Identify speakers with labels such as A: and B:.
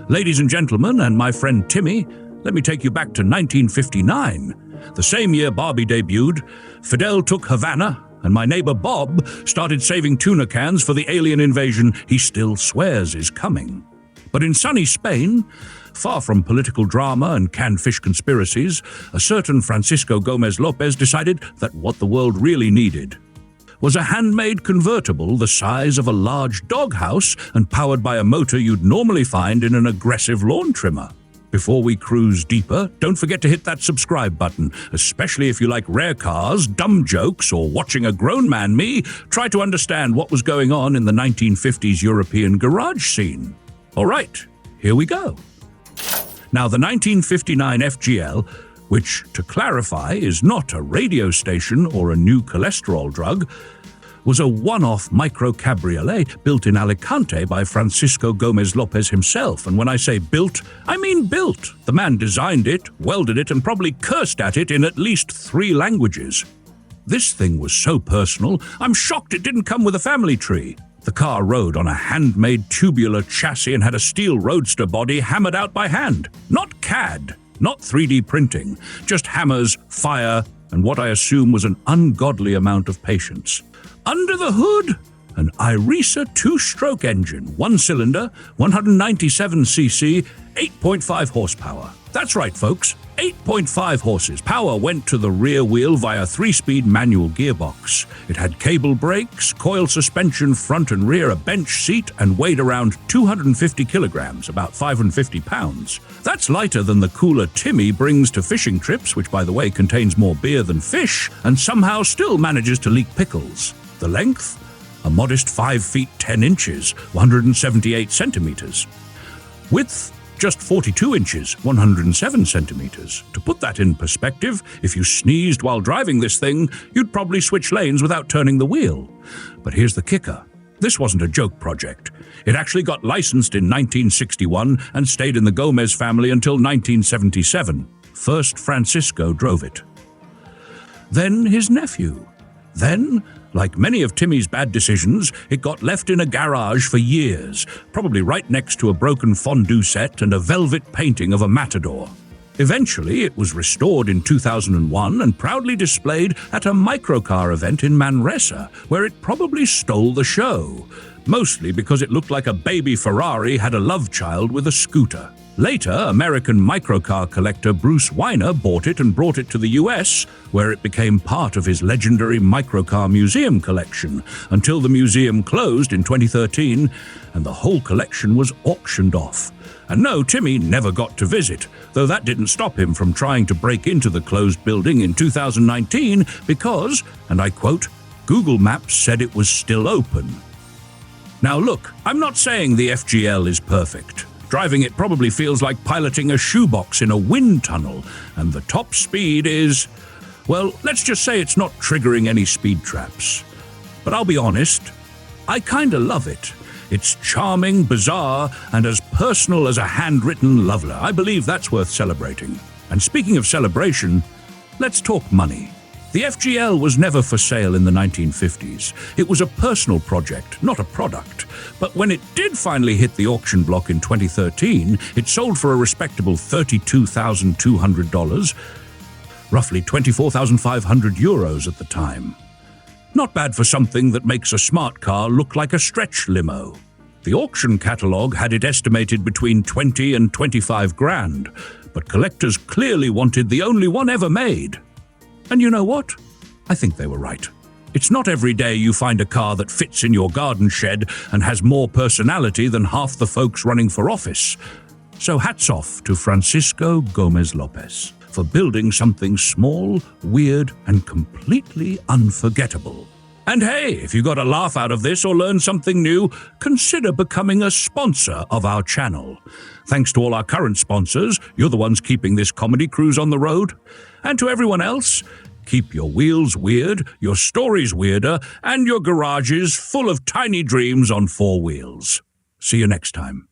A: Ladies and gentlemen, and my friend Timmy, let me take you back to 1959. The same year Barbie debuted, Fidel took Havana, and my neighbor Bob started saving tuna cans for the alien invasion he still swears is coming. But in sunny Spain, far from political drama and canned fish conspiracies, a certain Francisco Gómez López decided that what the world really needed was a handmade convertible the size of a large doghouse and powered by a motor you'd normally find in an aggressive lawn trimmer. Before we cruise deeper, don't forget to hit that subscribe button, especially if you like rare cars, dumb jokes, or watching a grown man, me, try to understand what was going on in the 1950s European garage scene. All right, here we go. Now, the 1959 F.G.L, which, to clarify, is not a radio station or a new cholesterol drug, was a one-off micro cabriolet built in Alicante by Francisco Gómez López himself. And when I say built, I mean built. The man designed it, welded it, and probably cursed at it in at least 3 languages. This thing was so personal, I'm shocked it didn't come with a family tree. The car rode on a handmade tubular chassis and had a steel roadster body hammered out by hand. Not CAD. Not 3D printing, just hammers, fire, and what I assume was an ungodly amount of patience. Under the hood, an Iresa 2-stroke engine, 1-cylinder, 197cc, 8.5 horsepower. That's right, folks, 8.5 horses. Power went to the rear wheel via 3-speed manual gearbox. It had cable brakes, coil suspension front and rear, a bench seat, and weighed around 250 kilograms, about 550 pounds. That's lighter than the cooler Timmy brings to fishing trips, which, by the way, contains more beer than fish, and somehow still manages to leak pickles. The length? A modest 5 feet 10 inches, 178 centimeters. Width? Just 42 inches, 107 centimeters. To put that in perspective, if you sneezed while driving this thing, you'd probably switch lanes without turning the wheel. But here's the kicker. This wasn't a joke project. It actually got licensed in 1961 and stayed in the Gómez family until 1977. First Francisco drove it. Then his nephew. Then, like many of Timmy's bad decisions, it got left in a garage for years, probably right next to a broken fondue set and a velvet painting of a matador. Eventually, it was restored in 2001 and proudly displayed at a microcar event in Manresa, where it probably stole the show, mostly because it looked like a baby Ferrari had a love child with a scooter. Later, American microcar collector Bruce Weiner bought it and brought it to the US, where it became part of his legendary Microcar Museum collection, until the museum closed in 2013 and the whole collection was auctioned off. And no, Timmy never got to visit, though that didn't stop him from trying to break into the closed building in 2019 because, and I quote, Google Maps said it was still open. Now look, I'm not saying the F.G.L is perfect. Driving it probably feels like piloting a shoebox in a wind tunnel, and the top speed is, well, let's just say it's not triggering any speed traps. But I'll be honest, I kinda love it. It's charming, bizarre, and as personal as a handwritten love letter. I believe that's worth celebrating. And speaking of celebration, let's talk money. The F.G.L was never for sale in the 1950s. It was a personal project, not a product. But when it did finally hit the auction block in 2013, it sold for a respectable $32,200, roughly 24,500 euros at the time. Not bad for something that makes a smart car look like a stretch limo. The auction catalogue had it estimated between 20 and 25 grand, but collectors clearly wanted the only one ever made. And you know what? I think they were right. It's not every day you find a car that fits in your garden shed and has more personality than half the folks running for office. So hats off to Francisco Gómez López for building something small, weird, and completely unforgettable. And hey, if you got a laugh out of this or learned something new, consider becoming a sponsor of our channel. Thanks to all our current sponsors, you're the ones keeping this comedy cruise on the road. And to everyone else, keep your wheels weird, your stories weirder, and your garages full of tiny dreams on 4 wheels. See you next time.